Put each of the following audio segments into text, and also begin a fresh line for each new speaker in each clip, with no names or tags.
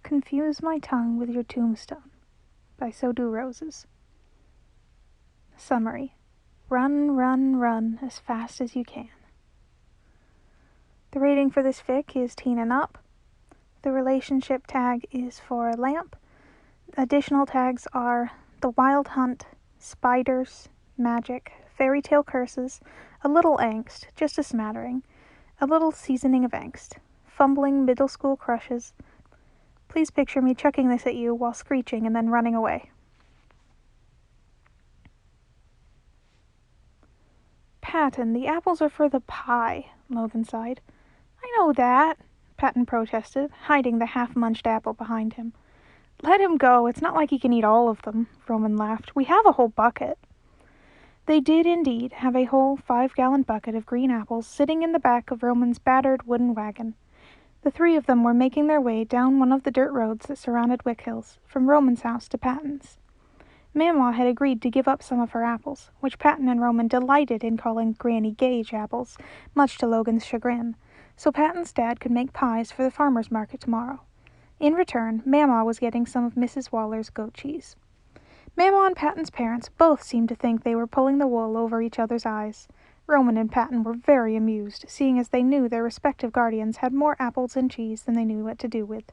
Confuse my tongue with your tombstone, by So Do Roses. Summary. Run, run, run as fast as you can. The rating for this fic is teen and up. The relationship tag is for lamp. Additional tags are the wild hunt, spiders, magic, fairy tale curses, a little angst, just a smattering, a little seasoning of angst, fumbling middle school crushes. Please picture me chucking this at you while screeching and then running away. Patton, the apples are for the pie, Logan sighed. I know that, Patton protested, hiding the half-munched apple behind him. Let him go, it's not like he can eat all of them, Roman laughed. We have a whole bucket. They did indeed have a whole 5-gallon bucket of green apples sitting in the back of Roman's battered wooden wagon. The three of them were making their way down one of the dirt roads that surrounded Wick Hills, from Roman's house to Patton's. Mamaw had agreed to give up some of her apples, which Patton and Roman delighted in calling Granny Gage apples, much to Logan's chagrin, so Patton's dad could make pies for the farmer's market tomorrow. In return, Mamaw was getting some of Mrs. Waller's goat cheese. Mamaw and Patton's parents both seemed to think they were pulling the wool over each other's eyes. Roman and Patton were very amused, seeing as they knew their respective guardians had more apples and cheese than they knew what to do with.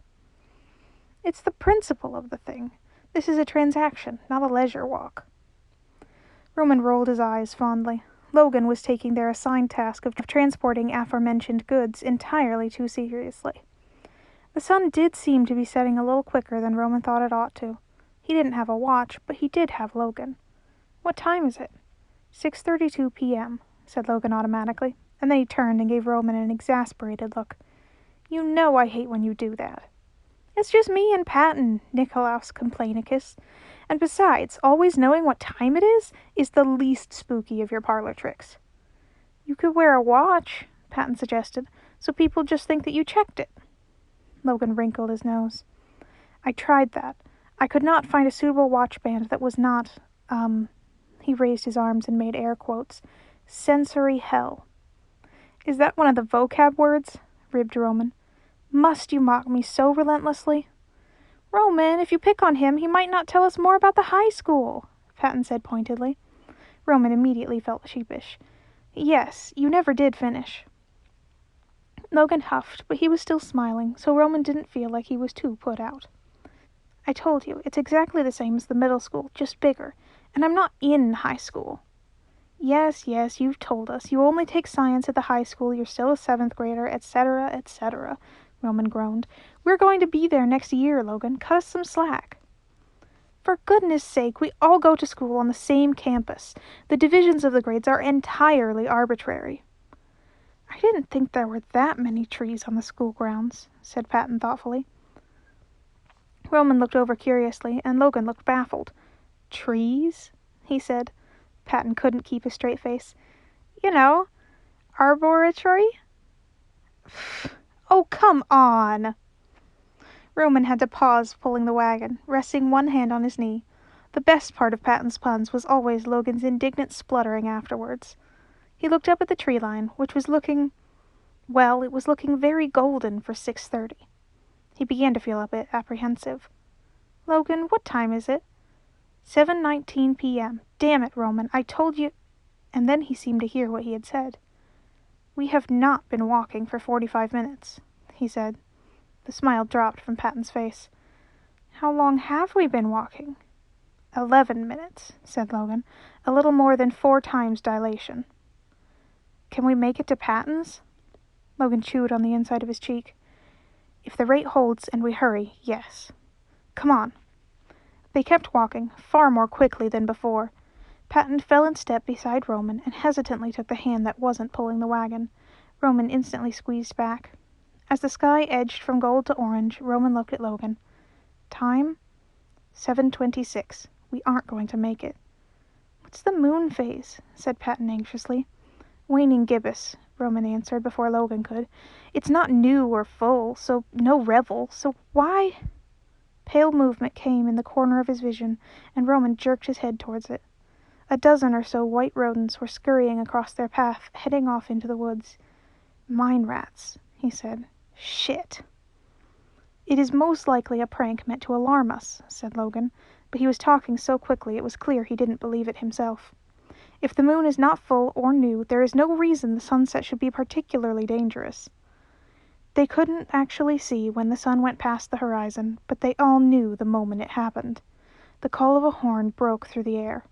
It's the principle of the thing. This is a transaction, not a leisure walk. Roman rolled his eyes fondly. Logan was taking their assigned task of transporting aforementioned goods entirely too seriously. The sun did seem to be setting a little quicker than Roman thought it ought to. He didn't have a watch, but he did have Logan. What time is it? 6:32 p.m., said Logan automatically, and then he turned and gave Roman an exasperated look. You know I hate when you do that. It's just me and Patton, Nikolaus Complainicus. And besides, always knowing what time it is the least spooky of your parlor tricks. You could wear a watch, Patton suggested, so people just think that you checked it. Logan wrinkled his nose. I tried that. I could not find a suitable watch band that was not, he raised his arms and made air quotes, sensory hell. Is that one of the vocab words? Ribbed Roman. Must you mock me so relentlessly? Roman, if you pick on him, he might not tell us more about the high school, Patton said pointedly. Roman immediately felt sheepish. Yes, you never did finish. Logan huffed, but he was still smiling, so Roman didn't feel like he was too put out. I told you, it's exactly the same as the middle school, just bigger, and I'm not in high school. Yes, you've told us. You only take science at the high school, you're still a 7th grader, etc., etc., Roman groaned. We're going to be there next year, Logan. Cut us some slack. For goodness sake, we all go to school on the same campus. The divisions of the grades are entirely arbitrary. I didn't think there were that many trees on the school grounds, said Patton thoughtfully. Roman looked over curiously, and Logan looked baffled. Trees? He said. Patton couldn't keep a straight face. You know, arboratory? Oh, come on! Roman had to pause pulling the wagon, resting one hand on his knee. The best part of Patton's puns was always Logan's indignant spluttering afterwards. He looked up at the tree line, which was looking very golden for 6:30. He began to feel a bit apprehensive. Logan, what time is it? 7:19 p.m. Damn it, Roman, I told you... And then he seemed to hear what he had said. We have not been walking for 45 minutes, he said. The smile dropped from Patton's face. How long have we been walking? 11 minutes, said Logan. A little more than 4 times dilation. Can we make it to Patton's? Logan chewed on the inside of his cheek. If the rate holds and we hurry, yes. Come on. They kept walking, far more quickly than before. Patton fell in step beside Roman and hesitantly took the hand that wasn't pulling the wagon. Roman instantly squeezed back. As the sky edged from gold to orange, Roman looked at Logan. Time? 7:26. We aren't going to make it. What's the moon phase? Said Patton anxiously. Waning gibbous, Roman answered before Logan could. It's not new or full, so no revel, so why... Pale movement came in the corner of his vision, and Roman jerked his head towards it. A dozen or so white rodents were scurrying across their path, heading off into the woods. Mine rats, he said. Shit. It is most likely a prank meant to alarm us, said Logan, but he was talking so quickly it was clear he didn't believe it himself. If the moon is not full or new, there is no reason the sunset should be particularly dangerous. They couldn't actually see when the sun went past the horizon, but they all knew the moment it happened. The call of a horn broke through the air.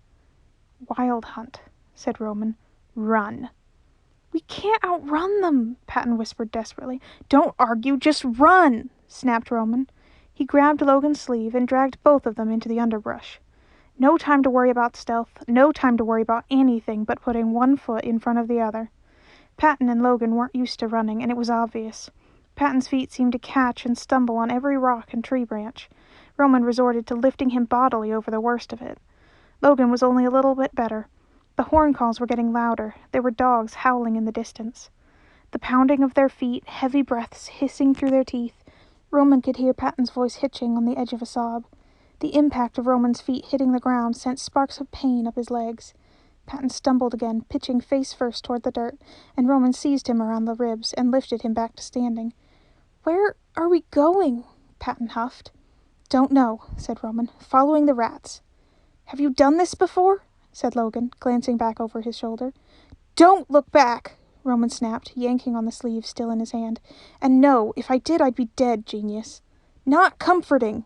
Wild Hunt, said Roman. Run. We can't outrun them, Patton whispered desperately. Don't argue, just run, snapped Roman. He grabbed Logan's sleeve and dragged both of them into the underbrush. No time to worry about stealth, no time to worry about anything but putting one foot in front of the other. Patton and Logan weren't used to running, and it was obvious. Patton's feet seemed to catch and stumble on every rock and tree branch. Roman resorted to lifting him bodily over the worst of it. Logan was only a little bit better. The horn calls were getting louder. There were dogs howling in the distance. The pounding of their feet, heavy breaths hissing through their teeth. Roman could hear Patton's voice hitching on the edge of a sob. The impact of Roman's feet hitting the ground sent sparks of pain up his legs. Patton stumbled again, pitching face first toward the dirt, and Roman seized him around the ribs and lifted him back to standing. Where are we going? Patton huffed. Don't know, said Roman. Following the rats. Have you done this before? Said Logan, glancing back over his shoulder. Don't look back, Roman snapped, yanking on the sleeve still in his hand. And no, if I did, I'd be dead, genius. Not comforting.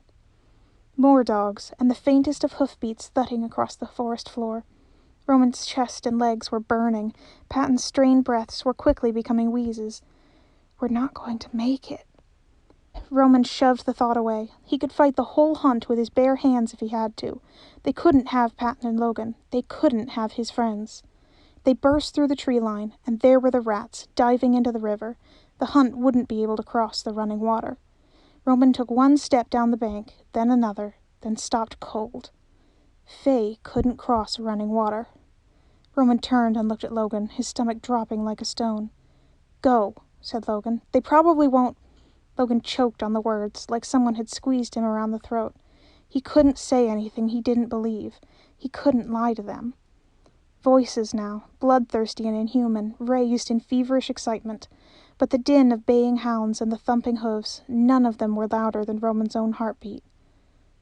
More dogs, and the faintest of hoofbeats thudding across the forest floor. Roman's chest and legs were burning. Patton's strained breaths were quickly becoming wheezes. We're not going to make it. Roman shoved the thought away. He could fight the whole hunt with his bare hands if he had to. They couldn't have Patton and Logan. They couldn't have his friends. They burst through the tree line, and there were the rats, diving into the river. The hunt wouldn't be able to cross the running water. Roman took one step down the bank, then another, then stopped cold. Faye couldn't cross running water. Roman turned and looked at Logan, his stomach dropping like a stone. Go, said Logan. They probably won't. Logan choked on the words, like someone had squeezed him around the throat. He couldn't say anything he didn't believe. He couldn't lie to them. Voices now, bloodthirsty and inhuman, raised in feverish excitement. But the din of baying hounds and the thumping hooves, none of them were louder than Roman's own heartbeat.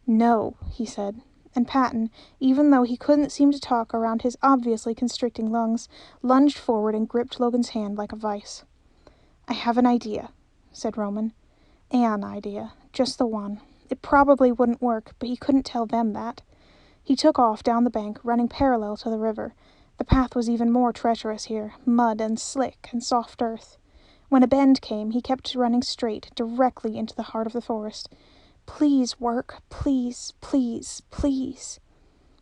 No, he said, and Patton, even though he couldn't seem to talk around his obviously constricting lungs, lunged forward and gripped Logan's hand like a vice. I have an idea, said Roman. An idea, just the one. It probably wouldn't work, but he couldn't tell them that. He took off down the bank, running parallel to the river. The path was even more treacherous here, mud and slick and soft earth. When a bend came, he kept running straight, directly into the heart of the forest. Please work, please, please, please.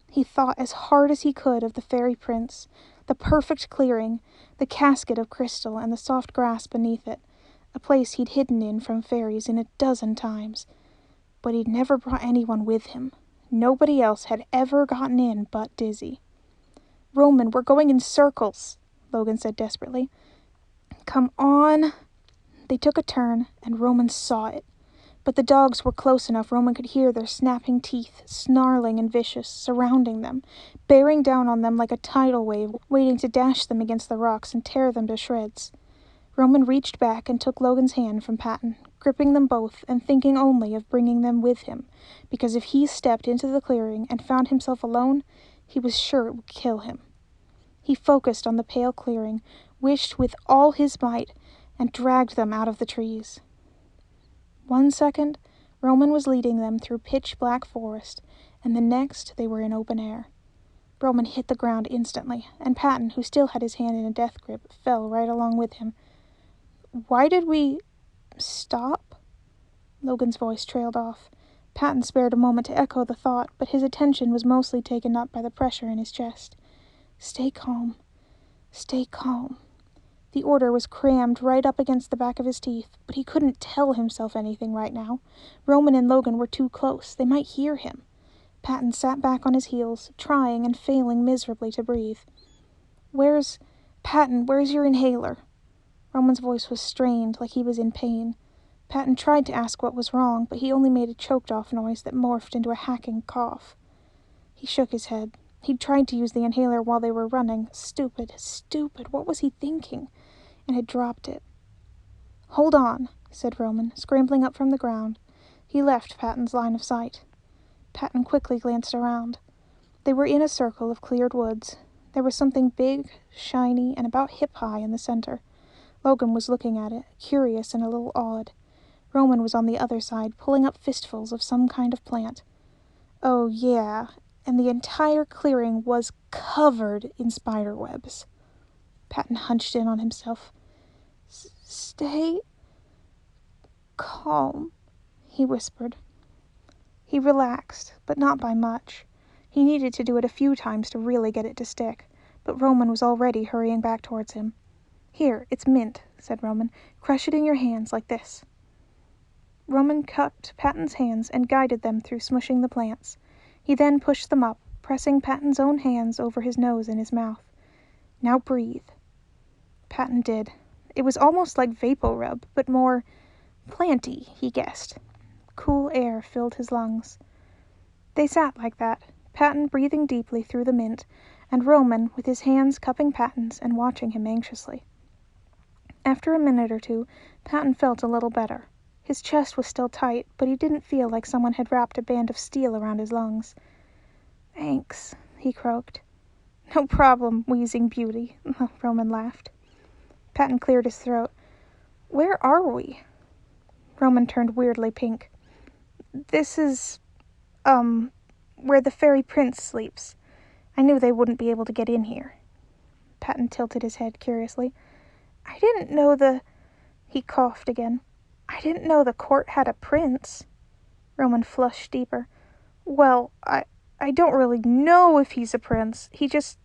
He thought as hard as he could of the fairy prince, the perfect clearing, the casket of crystal and the soft grass beneath it, a place he'd hidden in from fairies in a dozen times. But he'd never brought anyone with him. Nobody else had ever gotten in but Dizzy. Roman, we're going in circles, Logan said desperately. Come on. They took a turn, and Roman saw it. But the dogs were close enough Roman could hear their snapping teeth, snarling and vicious, surrounding them, bearing down on them like a tidal wave, waiting to dash them against the rocks and tear them to shreds. Roman reached back and took Logan's hand from Patton, gripping them both and thinking only of bringing them with him, because if he stepped into the clearing and found himself alone, he was sure it would kill him. He focused on the pale clearing, wished with all his might, and dragged them out of the trees. 1 second, Roman was leading them through pitch-black forest, and the next they were in open air. Roman hit the ground instantly, and Patton, who still had his hand in a death grip, fell right along with him. Why did we stop? Logan's voice trailed off. Patton spared a moment to echo the thought, but his attention was mostly taken up by the pressure in his chest. Stay calm. Stay calm. The order was crammed right up against the back of his teeth, but he couldn't tell himself anything right now. Roman and Logan were too close. They might hear him. Patton sat back on his heels, trying and failing miserably to breathe. Patton, where's your inhaler? Roman's voice was strained, like he was in pain. Patton tried to ask what was wrong, but he only made a choked-off noise that morphed into a hacking cough. He shook his head. He'd tried to use the inhaler while they were running. Stupid, what was he thinking? And had dropped it. Hold on, said Roman, scrambling up from the ground. He left Patton's line of sight. Patton quickly glanced around. They were in a circle of cleared woods. There was something big, shiny, and about hip-high in the center. Logan was looking at it, curious and a little awed. Roman was on the other side, pulling up fistfuls of some kind of plant. Oh, yeah, and the entire clearing was covered in spider webs. Patton hunched in on himself. Stay calm, he whispered. He relaxed, but not by much. He needed to do it a few times to really get it to stick, but Roman was already hurrying back towards him. Here, it's mint, said Roman. Crush it in your hands like this. Roman cupped Patton's hands and guided them through smushing the plants. He then pushed them up, pressing Patton's own hands over his nose and his mouth. Now breathe. Patton did. It was almost like vapor rub, but more planty, he guessed. Cool air filled his lungs. They sat like that, Patton breathing deeply through the mint, and Roman with his hands cupping Patton's and watching him anxiously. After a minute or two, Patton felt a little better. His chest was still tight, but he didn't feel like someone had wrapped a band of steel around his lungs. Thanks, he croaked. No problem, wheezing beauty, Roman laughed. Patton cleared his throat. Where are we? Roman turned weirdly pink. This is, where the fairy prince sleeps. I knew they wouldn't be able to get in here. Patton tilted his head curiously. I didn't know He coughed again. I didn't know the court had a prince. Roman flushed deeper. Well, I don't really know if he's a prince. He just...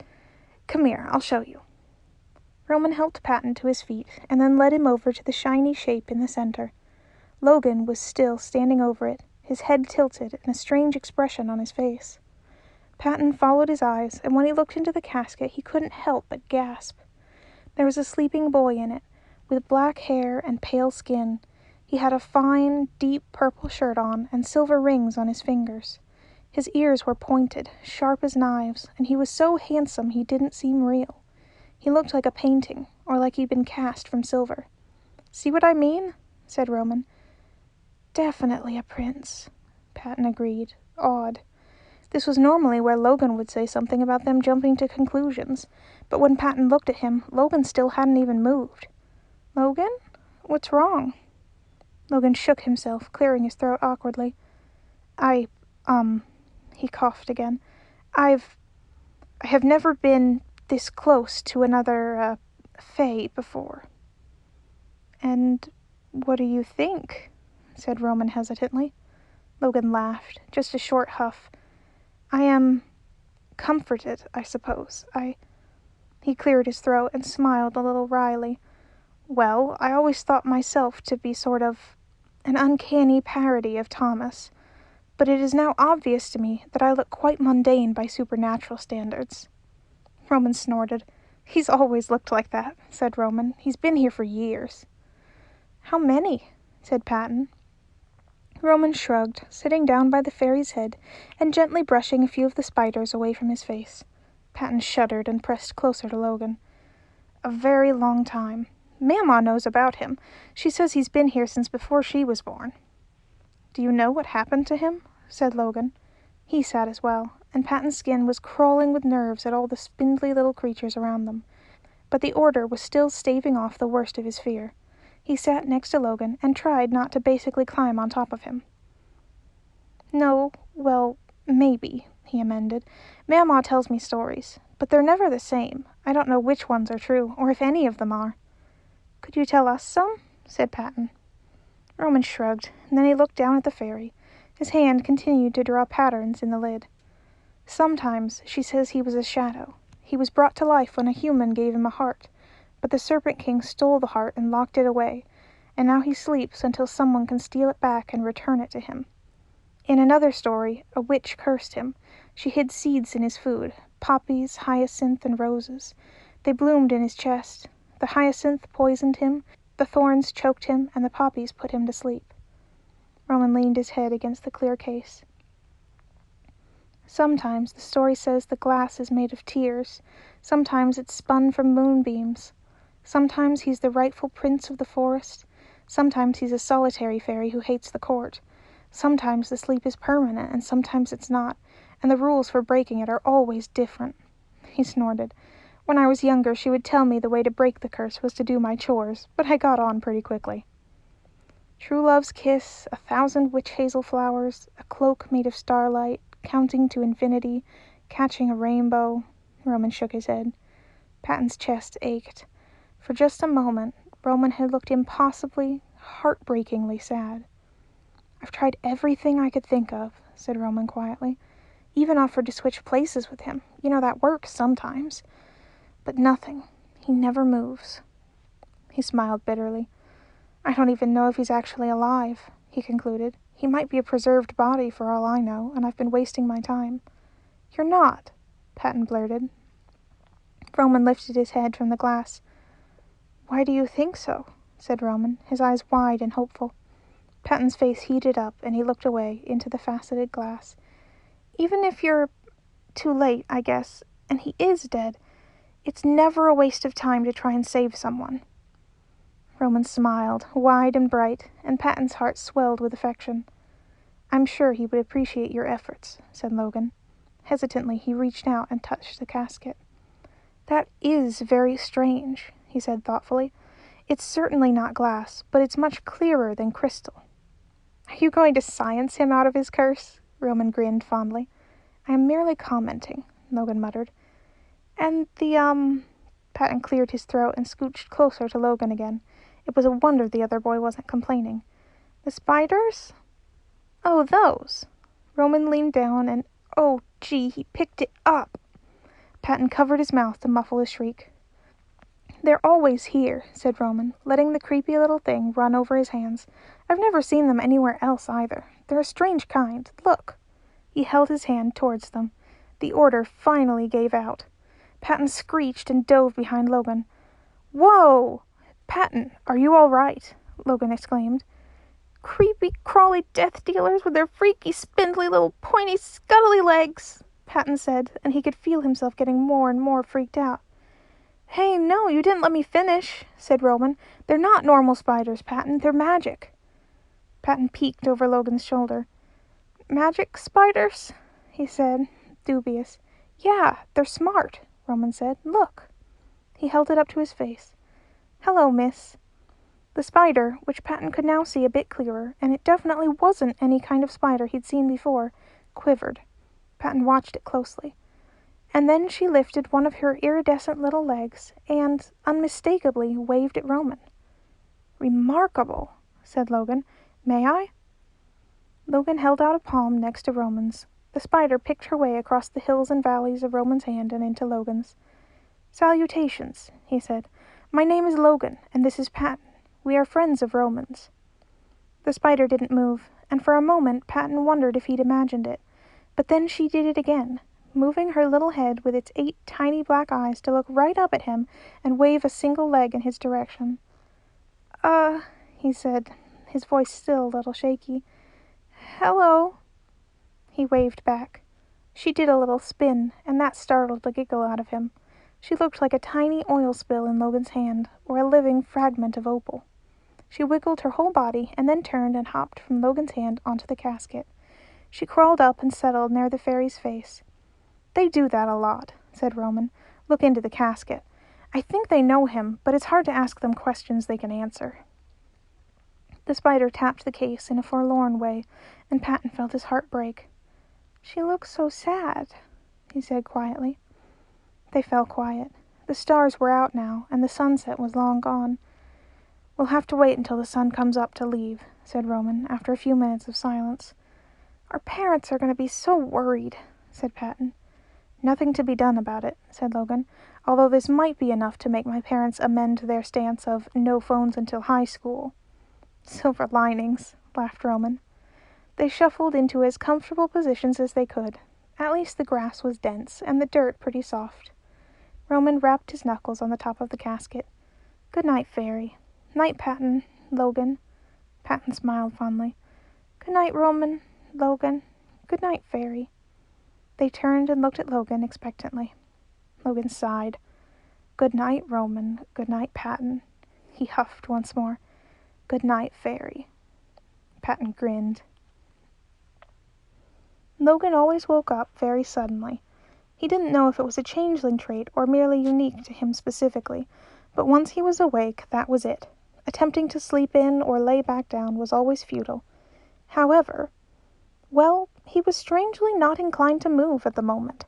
Come here, I'll show you. Roman helped Patton to his feet, and then led him over to the shiny shape in the center. Logan was still standing over it, his head tilted and a strange expression on his face. Patton followed his eyes, and when he looked into the casket, he couldn't help but gasp. There was a sleeping boy in it, with black hair and pale skin. He had a fine, deep purple shirt on and silver rings on his fingers. His ears were pointed, sharp as knives, and he was so handsome he didn't seem real. He looked like a painting, or like he'd been cast from silver. See what I mean? Said Roman. Definitely a prince, Patton agreed, awed. This was normally where Logan would say something about them jumping to conclusions, but when Patton looked at him, Logan still hadn't even moved. Logan? What's wrong? Logan shook himself, clearing his throat awkwardly. He coughed again. I have never been this close to another, fae before. And what do you think? Said Roman hesitantly. Logan laughed, just a short huff. I am comforted, I suppose. He cleared his throat and smiled a little wryly. Well, I always thought myself to be sort of an uncanny parody of Thomas, but it is now obvious to me that I look quite mundane by supernatural standards. Roman snorted. He's always looked like that, said Roman. He's been here for years. How many? Said Patton. Roman shrugged, sitting down by the fairy's head and gently brushing a few of the spiders away from his face. Patton shuddered and pressed closer to Logan. A very long time. Mama knows about him. She says he's been here since before she was born. Do you know what happened to him? Said Logan. He sat as well, and Patton's skin was crawling with nerves at all the spindly little creatures around them. But the order was still staving off the worst of his fear. He sat next to Logan and tried not to basically climb on top of him. No, well, maybe, he amended. Mama tells me stories, but they're never the same. I don't know which ones are true, or if any of them are. Could you tell us some? Said Patton. Roman shrugged, and then he looked down at the fairy. His hand continued to draw patterns in the lid. Sometimes she says he was a shadow. He was brought to life when a human gave him a heart, but the Serpent King stole the heart and locked it away, and now he sleeps until someone can steal it back and return it to him. In another story, a witch cursed him. She hid seeds in his food, poppies, hyacinth, and roses. They bloomed in his chest. The hyacinth poisoned him, the thorns choked him, and the poppies put him to sleep. Roman leaned his head against the clear case. Sometimes the story says the glass is made of tears. Sometimes it's spun from moonbeams. Sometimes he's the rightful prince of the forest. Sometimes he's a solitary fairy who hates the court. Sometimes the sleep is permanent and sometimes it's not, and the rules for breaking it are always different." He snorted. "When I was younger she would tell me the way to break the curse was to do my chores, but I got on pretty quickly." "True love's kiss, 1,000 witch hazel flowers, a cloak made of starlight, counting to infinity, catching a rainbow." Roman shook his head. Patton's chest ached. For just a moment Roman had looked impossibly, heartbreakingly sad. "I've tried everything I could think of," said Roman quietly. "Even offered to switch places with him. You know that works sometimes. But nothing. He never moves." He smiled bitterly. "I don't even know if he's actually alive," he concluded. "He might be a preserved body for all I know, and I've been wasting my time." "You're not," Patton blurted. Roman lifted his head from the glass. "Why do you think so?" said Roman, his eyes wide and hopeful. Patton's face heated up, and he looked away into the faceted glass. "Even if you're too late, I guess, and he is dead, it's never a waste of time to try and save someone." Roman smiled, wide and bright, and Patton's heart swelled with affection. "I'm sure he would appreciate your efforts," said Logan. Hesitantly he reached out and touched the casket. "That is very strange," he said thoughtfully. "It's certainly not glass, but it's much clearer than crystal." "Are you going to science him out of his curse?" Roman grinned fondly. "I am merely commenting," Logan muttered. "And the, Patton cleared his throat and scooched closer to Logan again. It was a wonder the other boy wasn't complaining. "The spiders?" "Oh, those." Roman leaned down and, oh, gee, he picked it up. Patton covered his mouth to muffle a shriek. "They're always here," said Roman, letting the creepy little thing run over his hands. "I've never seen them anywhere else either. They're a strange kind. Look." He held his hand towards them. The order finally gave out. Patton screeched and dove behind Logan. "Whoa! Patton, are you all right?" Logan exclaimed. "Creepy, crawly death dealers with their freaky, spindly little pointy, scuttly legs," Patton said, and he could feel himself getting more and more freaked out. "Hey, no, you didn't let me finish," said Roman. "They're not normal spiders, Patton. They're magic." Patton peeked over Logan's shoulder. "Magic spiders?" he said, dubious. "Yeah, they're smart," Roman said. "Look." He held it up to his face. "Hello, miss." The spider, which Patton could now see a bit clearer, and it definitely wasn't any kind of spider he'd seen before, quivered. Patton watched it closely. And then she lifted one of her iridescent little legs and, unmistakably, waved at Roman. "Remarkable," said Logan. "May I?" Logan held out a palm next to Roman's. The spider picked her way across the hills and valleys of Roman's hand and into Logan's. "Salutations," he said. "My name is Logan, and this is Patton. We are friends of Roman's." The spider didn't move, and for a moment Patton wondered if he'd imagined it. But then she did it again, moving her little head with its 8 tiny black eyes to look right up at him and wave a single leg in his direction. He said, his voice still a little shaky. "Hello." He waved back. She did a little spin, and that startled the giggle out of him. She looked like a tiny oil spill in Logan's hand, or a living fragment of opal. She wiggled her whole body and then turned and hopped from Logan's hand onto the casket. She crawled up and settled near the fairy's face. "They do that a lot," said Roman. "Look into the casket. I think they know him, but it's hard to ask them questions they can answer." The spider tapped the case in a forlorn way, and Patton felt his heart break. "She looks so sad," he said quietly. They fell quiet. The stars were out now, and the sunset was long gone. "We'll have to wait until the sun comes up to leave," said Roman, after a few minutes of silence. "Our parents are going to be so worried," said Patton. "Nothing to be done about it," said Logan, "although this might be enough to make my parents amend their stance of no phones until high school." "Silver linings," laughed Roman. They shuffled into as comfortable positions as they could. At least the grass was dense, and the dirt pretty soft. Roman rapped his knuckles on the top of the casket. "Good night, Fairy. Night, Patton. Logan." Patton smiled fondly. "Good night, Roman. Logan. Good night, Fairy." They turned and looked at Logan expectantly. Logan sighed. "Good night, Roman. Good night, Patton." He huffed once more. "Good night, Fairy." Patton grinned. Logan always woke up very suddenly. He didn't know if it was a changeling trait or merely unique to him specifically, but once he was awake, that was it. Attempting to sleep in or lay back down was always futile. However, well, he was strangely not inclined to move at the moment.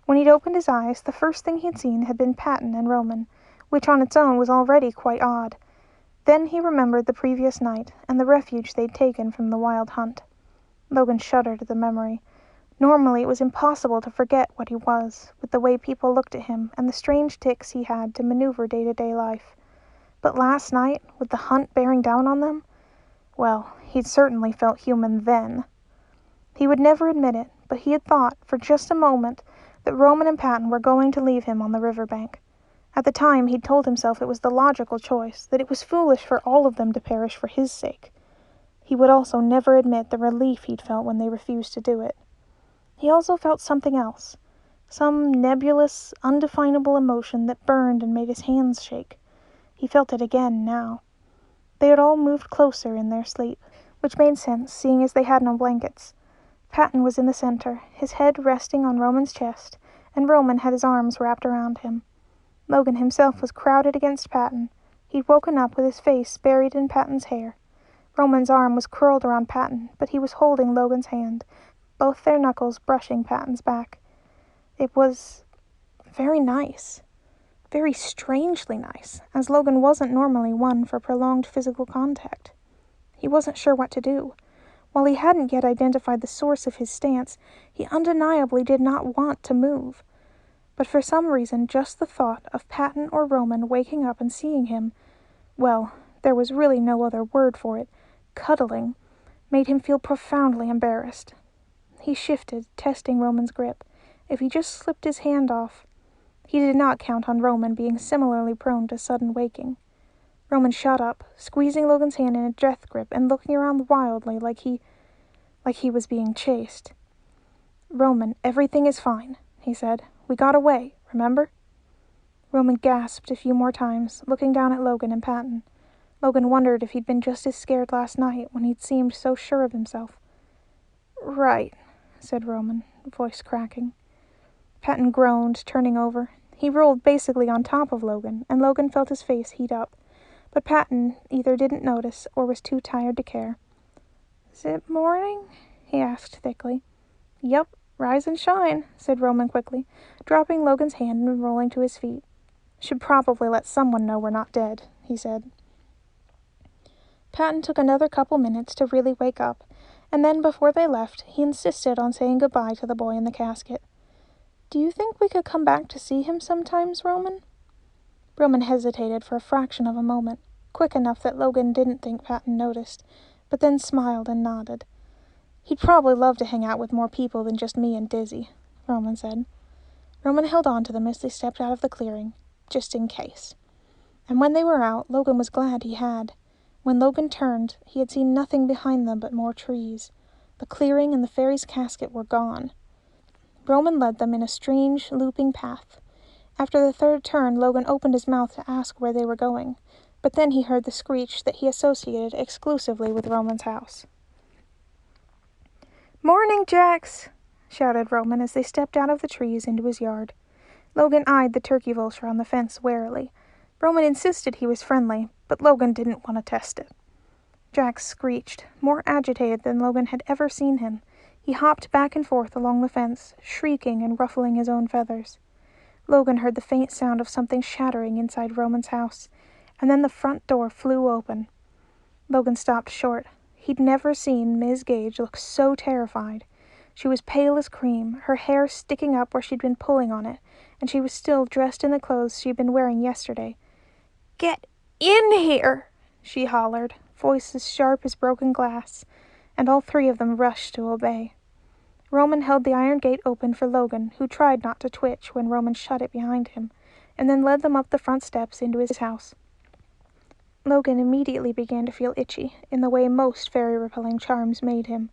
When he'd opened his eyes, the first thing he'd seen had been Patten and Roman, which on its own was already quite odd. Then he remembered the previous night, and the refuge they'd taken from the wild hunt. Logan shuddered at the memory. Normally it was impossible to forget what he was, with the way people looked at him and the strange tics he had to maneuver day-to-day life. But last night, with the hunt bearing down on them, well, he'd certainly felt human then. He would never admit it, but he had thought, for just a moment, that Roman and Patten were going to leave him on the riverbank. At the time he'd told himself it was the logical choice, that it was foolish for all of them to perish for his sake. He would also never admit the relief he'd felt when they refused to do it. He also felt something else, some nebulous, undefinable emotion that burned and made his hands shake. He felt it again now. They had all moved closer in their sleep, which made sense, seeing as they had no blankets. Patten was in the center, his head resting on Roman's chest, and Roman had his arms wrapped around him. Logan himself was crowded against Patten. He'd woken up with his face buried in Patten's hair. Roman's arm was curled around Patten, but he was holding Logan's hand, both their knuckles brushing Patten's back. It was very nice. Very strangely nice, as Logan wasn't normally one for prolonged physical contact. He wasn't sure what to do. While he hadn't yet identified the source of his stance, he undeniably did not want to move. But for some reason, just the thought of Patten or Roman waking up and seeing him, well, there was really no other word for it, cuddling, made him feel profoundly embarrassed. He shifted, testing Roman's grip. If he just slipped his hand off... He did not count on Roman being similarly prone to sudden waking. Roman shot up, squeezing Logan's hand in a death grip and looking around wildly like he was being chased. "Roman, everything is fine," he said. "We got away, remember?" Roman gasped a few more times, looking down at Logan and Patten. Logan wondered if he'd been just as scared last night when he'd seemed so sure of himself. "Right," said Roman, voice cracking. Patten groaned, turning over. He rolled basically on top of Logan, and Logan felt his face heat up. But Patten either didn't notice or was too tired to care. "Is it morning?" he asked thickly. "Yep, rise and shine," said Roman quickly, dropping Logan's hand and rolling to his feet. "Should probably let someone know we're not dead," he said. Patten took another couple minutes to really wake up, and then before they left, he insisted on saying goodbye to the boy in the casket. "Do you think we could come back to see him sometimes, Roman?" Roman hesitated for a fraction of a moment, quick enough that Logan didn't think Patten noticed, but then smiled and nodded. "He'd probably love to hang out with more people than just me and Dizzy," Roman said. Roman held on to them as they stepped out of the clearing, just in case. And when they were out, Logan was glad he had. When Logan turned, he had seen nothing behind them but more trees. The clearing and the fairy's casket were gone. Roman led them in a strange, looping path. After the third turn, Logan opened his mouth to ask where they were going, but then he heard the screech that he associated exclusively with Roman's house. "Morning, Jax!" shouted Roman as they stepped out of the trees into his yard. Logan eyed the turkey vulture on the fence warily. Roman insisted he was friendly, but Logan didn't want to test it. Jax screeched, more agitated than Logan had ever seen him. He hopped back and forth along the fence, shrieking and ruffling his own feathers. Logan heard the faint sound of something shattering inside Roman's house, and then the front door flew open. Logan stopped short. He'd never seen Ms. Gage look so terrified. She was pale as cream, her hair sticking up where she'd been pulling on it, and she was still dressed in the clothes she'd been wearing yesterday. "Get in here!" she hollered, voice as sharp as broken glass, and all three of them rushed to obey. Roman held the iron gate open for Logan, who tried not to twitch when Roman shut it behind him, and then led them up the front steps into his house. Logan immediately began to feel itchy, in the way most fairy-repelling charms made him.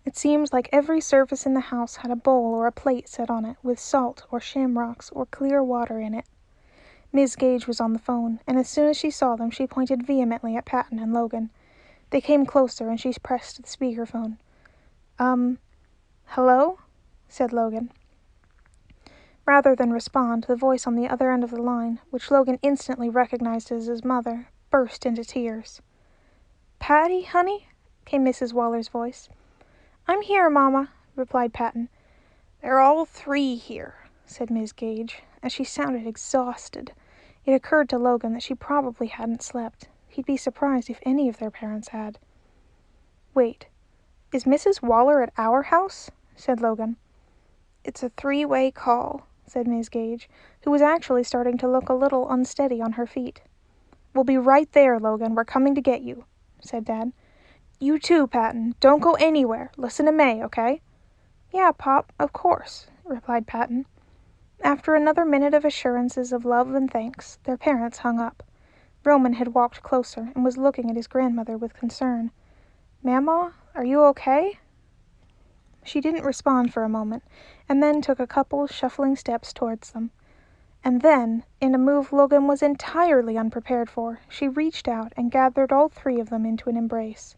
It seemed like every surface in the house had a bowl or a plate set on it, with salt or shamrocks or clear water in it. Ms. Gage was on the phone, and as soon as she saw them, she pointed vehemently at Patten and Logan. They came closer, and she pressed the speakerphone. "Hello?" said Logan. Rather than respond, the voice on the other end of the line, which Logan instantly recognized as his mother, burst into tears. "Patty, honey?" came Mrs. Waller's voice. "I'm here, Mama," replied Patton. "They're all three here," said Miss Gage, as she sounded exhausted. It occurred to Logan that she probably hadn't slept. He'd be surprised if any of their parents had. "Wait, is Mrs. Waller at our house?" said Logan. "It's a three-way call," said Miss Gage, who was actually starting to look a little unsteady on her feet. "We'll be right there, Logan. We're coming to get you," said Dad. "You too, Patton. Don't go anywhere. Listen to May, okay?" "Yeah, Pop, of course," replied Patton. After another minute of assurances of love and thanks, their parents hung up. Roman had walked closer and was looking at his grandmother with concern. "Mamaw, are you okay?" She didn't respond for a moment, and then took a couple shuffling steps towards them. And then, in a move Logan was entirely unprepared for, she reached out and gathered all three of them into an embrace.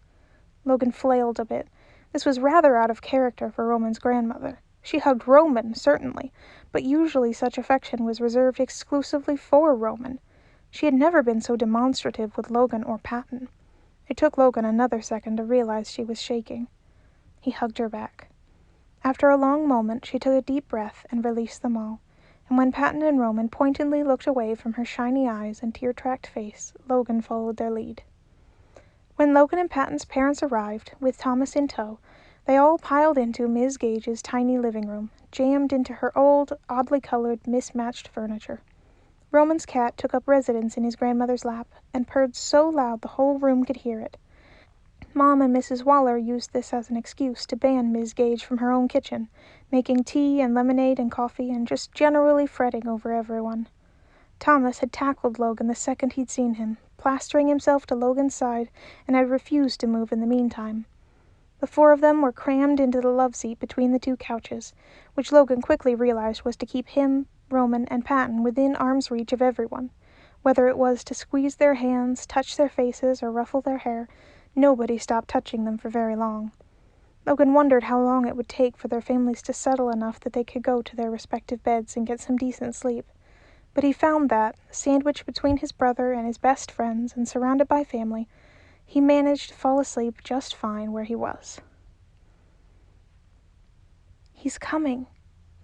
Logan flailed a bit. This was rather out of character for Roman's grandmother. She hugged Roman, certainly, but usually such affection was reserved exclusively for Roman. She had never been so demonstrative with Logan or Patton. It took Logan another second to realize she was shaking. He hugged her back. After a long moment, she took a deep breath and released them all, and when Patton and Roman pointedly looked away from her shiny eyes and tear-tracked face, Logan followed their lead. When Logan and Patton's parents arrived, with Thomas in tow, they all piled into Miss Gage's tiny living room, jammed into her old, oddly colored, mismatched furniture. Roman's cat took up residence in his grandmother's lap, and purred so loud the whole room could hear it. Mom and Mrs. Waller used this as an excuse to ban Miss Gage from her own kitchen, making tea and lemonade and coffee and just generally fretting over everyone. Thomas had tackled Logan the second he'd seen him, plastering himself to Logan's side, and had refused to move in the meantime. The four of them were crammed into the love seat between the two couches, which Logan quickly realized was to keep him, Roman, and Patton within arm's reach of everyone. Whether it was to squeeze their hands, touch their faces, or ruffle their hair, nobody stopped touching them for very long. Logan wondered how long it would take for their families to settle enough that they could go to their respective beds and get some decent sleep. But he found that, sandwiched between his brother and his best friends and surrounded by family, he managed to fall asleep just fine where he was. "He's coming."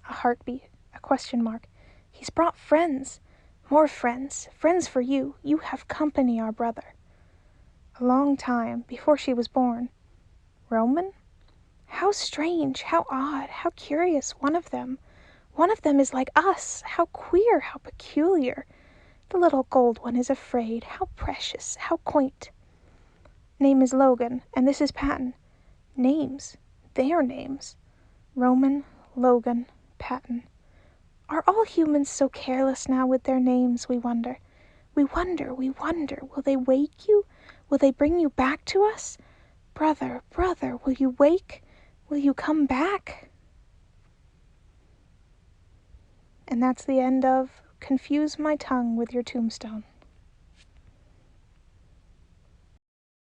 A heartbeat, a question mark. "He's brought friends. More friends. Friends for you. You have company, our brother." A long time, before she was born. Roman? How strange, how odd, how curious, one of them. One of them is like us. How queer, how peculiar. The little gold one is afraid. How precious, how quaint. Name is Logan, and this is Patton. Names. Their names. Roman, Logan, Patton. Are all humans so careless now with their names, we wonder? We wonder, we wonder. Will they wake you? Will they bring you back to us? Brother, brother, will you wake? Will you come back? And that's the end of Confuse My Tongue with Your Tombstone.